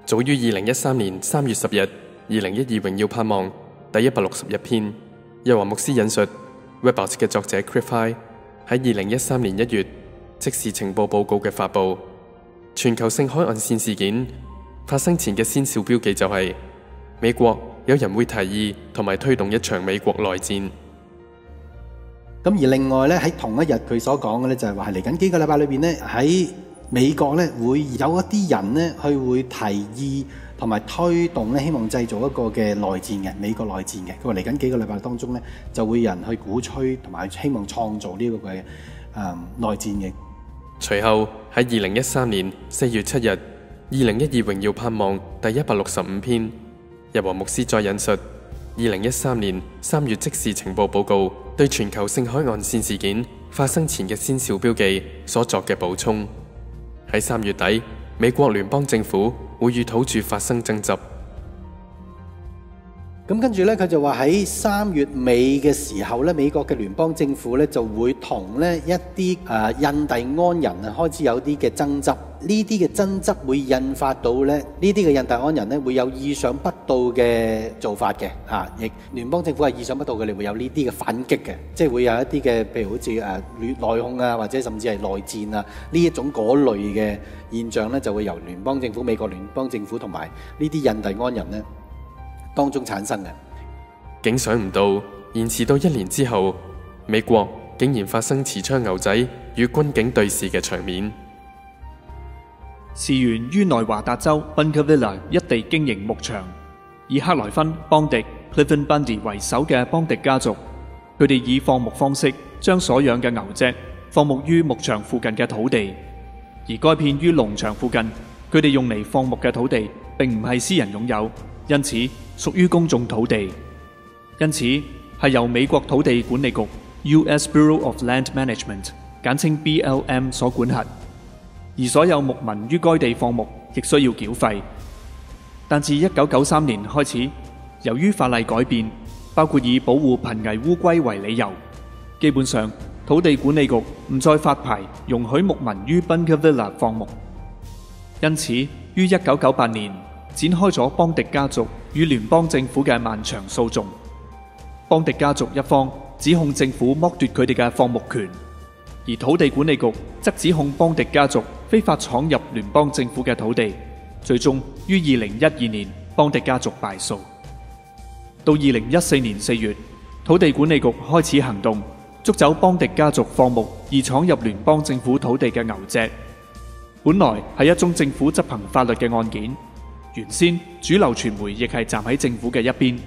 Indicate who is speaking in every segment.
Speaker 1: 早於2013年3月10日，2012榮耀盼望第161篇，又話牧師引述 Webbot 嘅作者 Cliff 喺2013年1月即時情報報告嘅發布。全球性海岸線事件發生前嘅先兆標記就係美國有人會提議同埋推動一場美國內戰。
Speaker 2: 咁而另外咧，喺同一日佢所講嘅咧就係話係嚟緊幾個禮拜裏邊咧，喺美國咧會有一啲人咧去會提議同埋推動咧，希望製造一個嘅內戰嘅美國內戰嘅。佢話嚟緊幾個禮拜當中咧，就會有人去鼓吹同埋希望創造呢個嘅內戰嘅。
Speaker 1: 隨後喺2013年4月7日，2012榮耀盼望第165篇，日華牧師再引述2013年3月即時情報報告對全球性海岸線事件發生前嘅先兆標記所作嘅補充。喺3月底，美國聯邦政府會與土著發生爭執。
Speaker 2: 咁跟住咧，佢就話喺3月尾嘅時候咧，美國嘅聯邦政府咧就會同咧一啲印第安人啊開始有啲嘅爭執。呢啲嘅爭執會引發到咧呢啲嘅印第安人咧會有意想不到嘅做法嘅亦聯邦政府係意想不到嘅，你會有呢啲嘅反擊嘅，即係會有一啲嘅譬如好似內訌啊，或者甚至係內戰啊呢一種嗰類嘅現象咧，就會由聯邦政府、美國聯邦政府同埋呢啲印第安人咧當中產生嘅。
Speaker 1: 竟想唔到延遲到1年之後，美國竟然發生持槍牛仔與軍警對峙嘅場面。
Speaker 3: 事源於內華達州 Bunkerville 一地經營牧場，以克萊芬、邦迪 Clifton Bundy 為首嘅邦迪家族，佢哋以放牧方式將所養嘅牛隻放牧於牧場附近嘅土地，而該片於農場附近，佢哋用嚟放牧嘅土地並唔係私人擁有，因此屬於公眾土地，因此係由美國土地管理局 U.S. Bureau of Land Management 簡稱 BLM 所管轄。而所有牧民於該地放牧亦需要繳費，但自1993年開始，由於法例改變，包括以保護瀕危烏龜為理由，基本上土地管理局唔再發牌容許牧民於 Bunkerville 放牧。因此於1998年展開咗邦迪家族與聯邦政府嘅漫長訴訟。邦迪家族一方指控政府剝奪佢哋嘅放牧權，而土地管理局則指控邦迪家族非法闖入聯邦政府嘅土地，最終於2012年邦迪家族敗訴。到2014年4月，土地管理局開始行動，捉走邦迪家族放牧而闖入聯邦政府土地嘅牛隻。本來係一宗政府執行法律嘅案件，原先主流傳媒亦係站喺政府嘅一邊，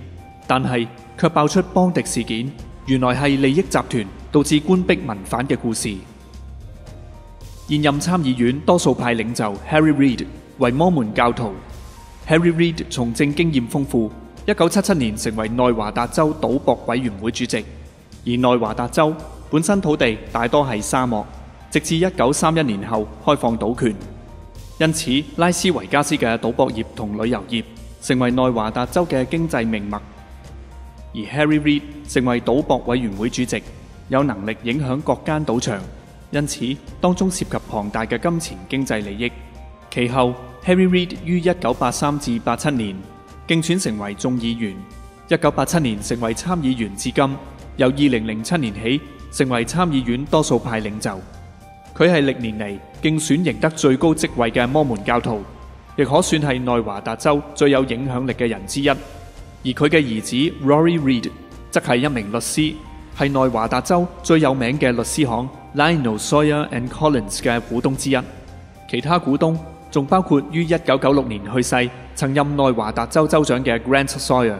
Speaker 3: 但係卻爆出邦迪事件原來係利益集團導致官逼民反嘅故事。現任參議院多數派領袖 Harry Reid 為摩門教徒。Harry Reid 從政經驗豐富，1977年成為內華達州賭博委員會主席。而內華達州本身土地大多係沙漠，直至1931年後開放賭權，因此拉斯維加斯嘅賭博業同旅遊業成為內華達州嘅經濟命脈。而 Harry Reid 成為賭博委員會主席，有能力影響各間賭場，因此當中涉及龐大嘅金錢經濟利益。其後 Harry Reid 於1983至87年競選成為眾議員，1987年成為參議員至今，由2007年起成為參議院多數派領袖。佢係歷年嚟競選贏得最高職位嘅摩門教徒，亦可算係內華達州最有影響力嘅人之一。而佢嘅兒子 Rory Reid 則係一名律師，係內華達州最有名嘅律師行 Lionel Sawyer and Collins 嘅股東之一。其他股東仲包括於1996年去世，曾任內華達州州長嘅 Grant Sawyer，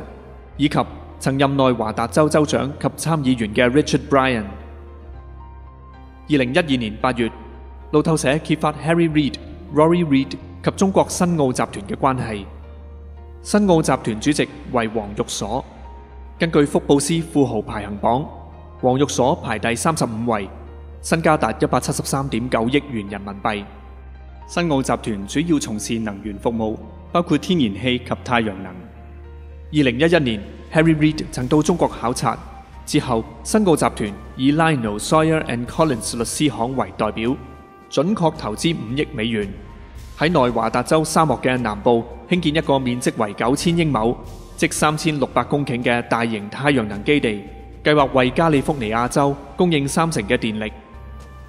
Speaker 3: 以及曾任內華達州州長及參議員嘅 Richard Bryan。2012年8月，路透社揭發 Harry Reid、Rory Reid 及中國新奧集團嘅關係。新奧集團主席為黃玉鎖。根據福布斯富豪排行榜，黃玉鎖排第35位，身家達173.9億元人民幣。新奧集團主要從事能源服務，包括天然氣及太陽能。2011年 Harry Reid 曾到中國考察，之後新奧集團以 Lionel Sawyer and Collins 律師行為代表，準確投資5億美元。喺內華達州沙漠嘅南部興建一個面積為9000英畝，即3600公頃嘅大型太陽能基地，計劃為加利福尼亞州供應30%嘅電力。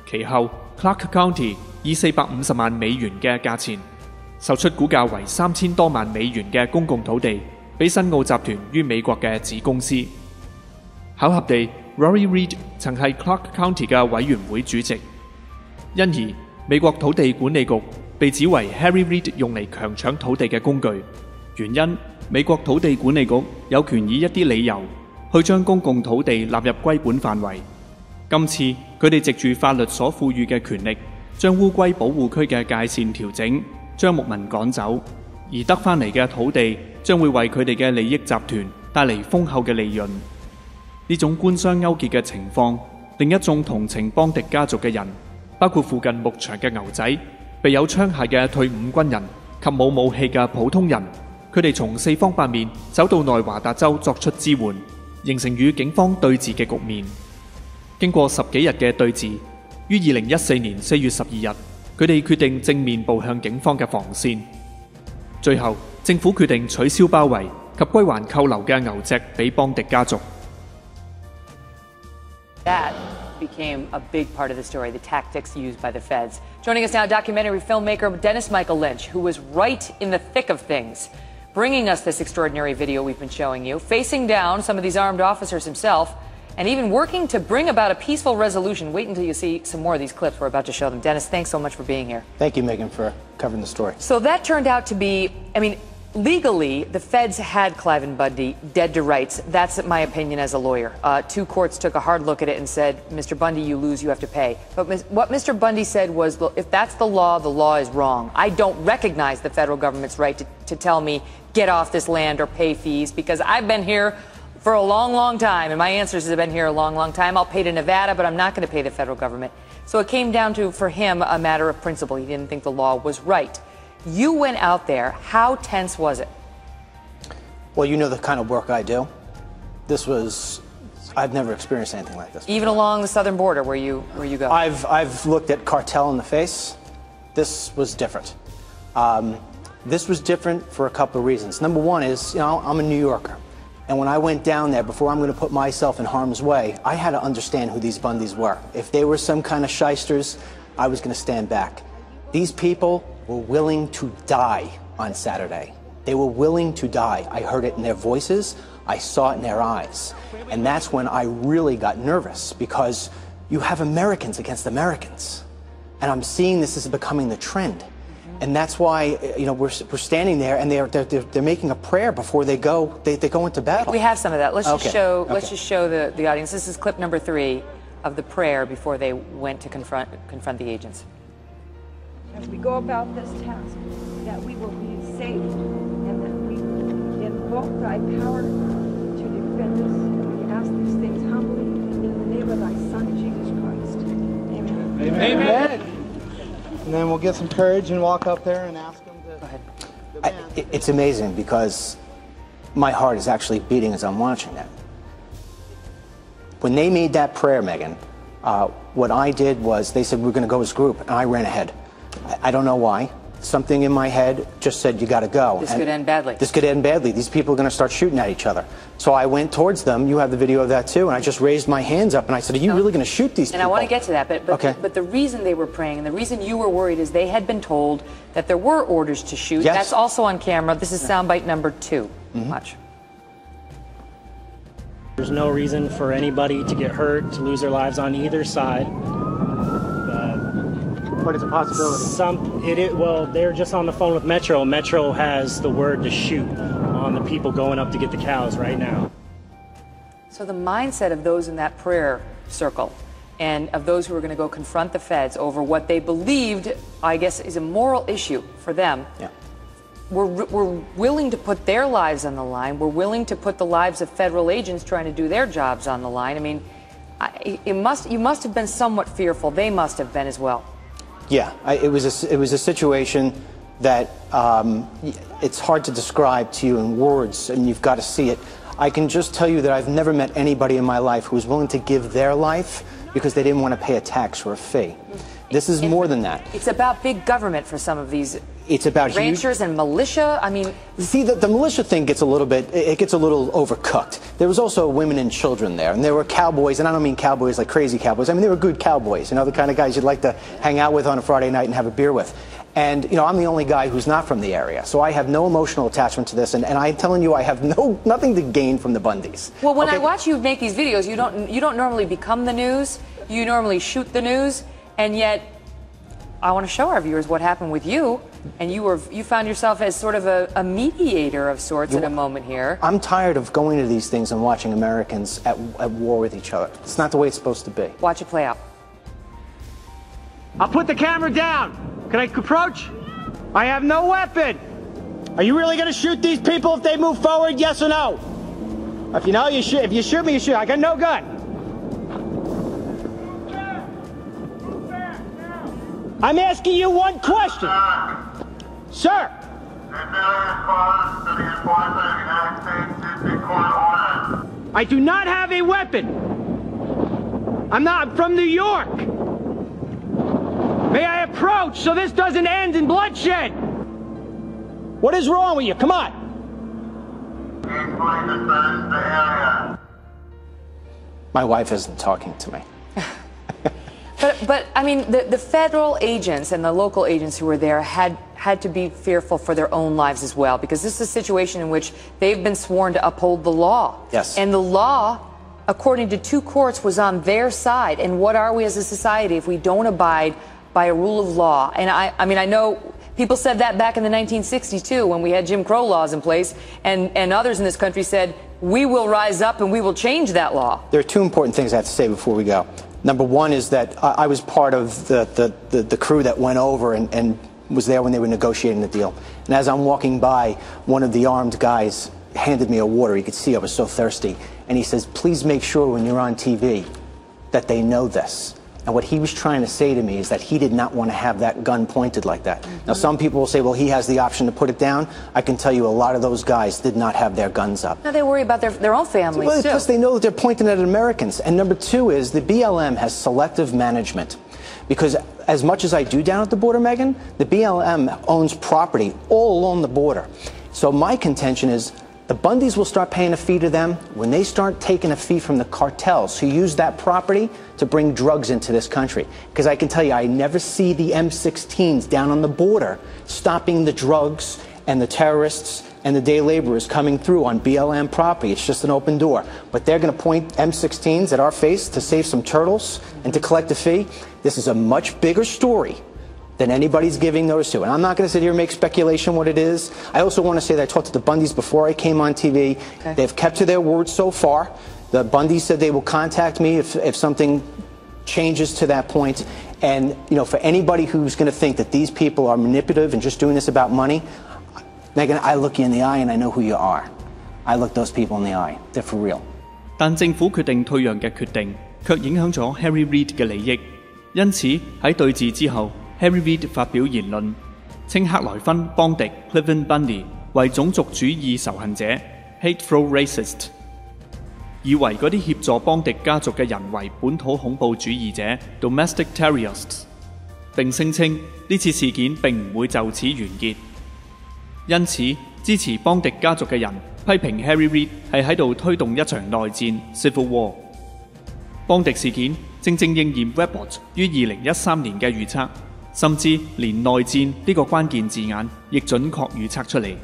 Speaker 3: 其後 Clark County 以450萬美元嘅價錢售出估價為3000多萬美元嘅公共土地，俾新奧集團於美國嘅子公司。巧合地 Rory Reid 曾係 Clark County 嘅委員會主席，因而美國土地管理局被指為 Harry Reid 用嚟強搶土地嘅工具。原因美國土地管理局有權以一啲理由去將公共土地納入歸管範圍。今次佢哋藉住法律所賦予嘅權力，將烏龜保護區嘅界線調整，將牧民趕走，而得返嚟嘅土地將會為佢哋嘅利益集團帶嚟豐厚嘅利潤。呢種官商勾結嘅情況，令一眾同情邦迪家族嘅人，包括附近牧場嘅牛仔、備有槍械嘅退伍軍人及冇武器嘅普通人，佢哋從四方八面走到內華達州作出支援，形成與警方對峙嘅局面。經過10幾日嘅對峙，於2014年4月12日，佢哋決定正面步向警方嘅防線。最後，政府決定取消包圍及歸還扣留嘅牛隻俾邦迪家族。
Speaker 4: That became a big part of the story, the tactics used by the feds. Joining us now, documentary filmmaker Dennis Michael Lynch, who was right in the thick of things, bringing us this extraordinary video we've been showing you, facing down some of these armed officers himself, and even working to bring about a peaceful resolution. Wait until you see some more of these clips we're about to show them. Dennis, thanks so much for being here.
Speaker 5: Thank you, Megan, for covering the story.
Speaker 4: So that turned out to be, legally, the feds had Cliven Bundy dead to rights. That's my opinion as a lawyer. Two courts took a hard look at it and said, Mr. Bundy, you lose, you have to pay. But what Mr. Bundy said was, if that's the law is wrong. I don't recognize the federal government's right to tell me, get off this land or pay fees, because I've been here for a long, long time, and my answer is I've been here a long, long time. I'll pay to Nevada, but I'm not going to pay the federal government. So it came down to, for him, a matter of principle. He didn't think the law was right. You went out there. How tense was it?
Speaker 5: Well, you know the kind of work I do. I've never experienced anything like this before.
Speaker 4: Even along the southern border where you go?
Speaker 5: I've looked at cartel in the face. This was different. This was different for a couple of reasons. Number one is, I'm a New Yorker. And when I went down there, before I'm going to put myself in harm's way, I had to understand who these Bundys were. If they were some kind of shysters, I was going to stand back. These people were willing to die on Saturday. They were willing to die. I heard it in their voices. I saw it in their eyes. And that's when I really got nervous, because you have Americans against Americans. And I'm seeing this is becoming the trend. And that's why, we're standing there, and they're making a prayer before they go into battle.
Speaker 4: We have some of that. Let's just show the audience. This is clip number 3 of the prayer before they went to confront the agents.
Speaker 6: As we go about this task, that we will be saved, and that we invoke thy power to defend us. And we ask these things humbly in the name of thy Son, Jesus Christ. Amen.
Speaker 5: Amen.
Speaker 7: Amen. And then we'll get some courage and walk up there and ask them to...
Speaker 5: It's amazing, because my heart is actually beating as I'm watching that. When they made that prayer, Megan, what I did was, they said, we're going to go as a group, and I ran ahead. I don't know why. Something in my head just said, you got to go.
Speaker 4: This could end badly.
Speaker 5: This could end badly. These people are going to start shooting at each other. So I went towards them. You have the video of that too. And I just raised my hands up and I said, are you really going to shoot these people?
Speaker 4: And I want to get to that. But the reason they were praying and the reason you were worried is they had been told that there were orders to shoot.
Speaker 5: Yes.
Speaker 4: That's also on camera. This is soundbite number 2. Watch.
Speaker 8: There's no reason for anybody to get hurt, to lose their lives on either side.
Speaker 7: But it's a possibility.
Speaker 8: Well, they're just on the phone with Metro. Metro has the word to shoot on the people going up to get the cows right now.
Speaker 4: So the mindset of those in that prayer circle and of those who are going to go confront the feds over what they believed, I guess, is a moral issue for them, were willing to put their lives on the line. Were willing to put the lives of federal agents trying to do their jobs on the line. I mean, you must have been somewhat fearful. They must have been as well.
Speaker 5: Yeah, it was a situation that it's hard to describe to you in words, and you've got to see it. I can just tell you that I've never met anybody in my life who was willing to give their life because they didn't want to pay a tax or a fee. This is more than that.
Speaker 4: It's about big government for some of these
Speaker 5: It's about
Speaker 4: ranchers and militia. I mean,
Speaker 5: see, the militia thing gets a little overcooked. There was also women and children there, and there were cowboys, and I don't mean cowboys like crazy cowboys. I mean, they were good cowboys, the kind of guys you'd like to hang out with on a Friday night and have a beer with. And, I'm the only guy who's not from the area, so I have no emotional attachment to this, and I'm telling you, I have nothing to gain from the Bundys.
Speaker 4: Well, when I watch you make these videos, you don't normally become the news. You normally shoot the news, and yet I want to show our viewers what happened with you, and you found yourself as sort of a mediator of sorts in a moment here.
Speaker 5: I'm tired of going to these things and watching Americans at war with each other. It's not the way it's supposed to be.
Speaker 4: Watch it play out.
Speaker 9: I'll put the camera down. Can I approach? I have no weapon. Are you really going to shoot these people if they move forward, yes or no? If you know, you shoot. If you shoot me, you shoot. I got no gun. I'm asking you one question. Sir. I do not have a weapon. I'm from New York. May I approach so this doesn't end in bloodshed? What is wrong with you? Come on.
Speaker 5: My wife isn't talking to me.
Speaker 4: But I mean, the federal agents and the local agents who were there had to be fearful for their own lives as well, because this is a situation in which they've been sworn to uphold the law.
Speaker 5: Yes.
Speaker 4: And the law, according to two courts, was on their side. And what are we as a society if we don't abide by a rule of law? And I mean, I know people said that back in the 1960s too, when we had Jim Crow laws in place, and others in this country said, we will rise up and we will change that law.
Speaker 5: There are two important things I have to say before we go. Number one is that I was part of the crew that went over and was there when they were negotiating the deal. And as I'm walking by, one of the armed guys handed me a water. You could see I was so thirsty. And he says, please make sure when you're on TV that they know this. And what he was trying to say to me is that he did not want to have that gun pointed like that. Now, some people will say, well, he has the option to put it down. I can tell you a lot of those guys did not have their guns up.
Speaker 4: Now, they worry about their own families, too.
Speaker 5: Plus, they know that they're pointing at Americans. And number two is the BLM has selective management. Because as much as I do down at the border, Megan, the BLM owns property all along the border. So my contention is the Bundys will start paying a fee to them when they start taking a fee from the cartels who use that property to bring drugs into this country. Because I can tell you, I never see the M16s down on the border stopping the drugs and the terrorists and the day laborers coming through on BLM property. It's just an open door. But they're going to point M16s at our face to save some turtles and to collect a fee. This is a much bigger story than anybody's giving notice to. And I'm not going to sit here and make speculation what it is. I also want to say that I talked to the Bundys before I came on TV. Okay. They've kept to their word so far. The Bundys said they will contact me if something changes to that point. And, for anybody who's going to think that these people are manipulative and just doing this about money, Megan, I look you in the eye and I know who you are. I look those people in the eye. They're for real.
Speaker 3: 但政府決定退讓嘅決定，卻影響咗 Harry Reid 嘅利益。因此喺對峙之後 ，Harry Reid 發表言論，稱克萊芬邦迪 Cliven Bundy 為種族主義仇恨者 （hateful racist），以為嗰啲協助邦迪家族嘅人為本土恐怖主義者 （domestic terrorists），並聲稱呢次事件並唔會就此完結。因此，支持邦迪家族嘅人批評 Harry Reid 係喺度推動一場內戰 （civil war）。邦迪事件正正應驗 Webbot 於2013年嘅預測，甚至連內戰呢個關鍵字眼亦準確預測出嚟。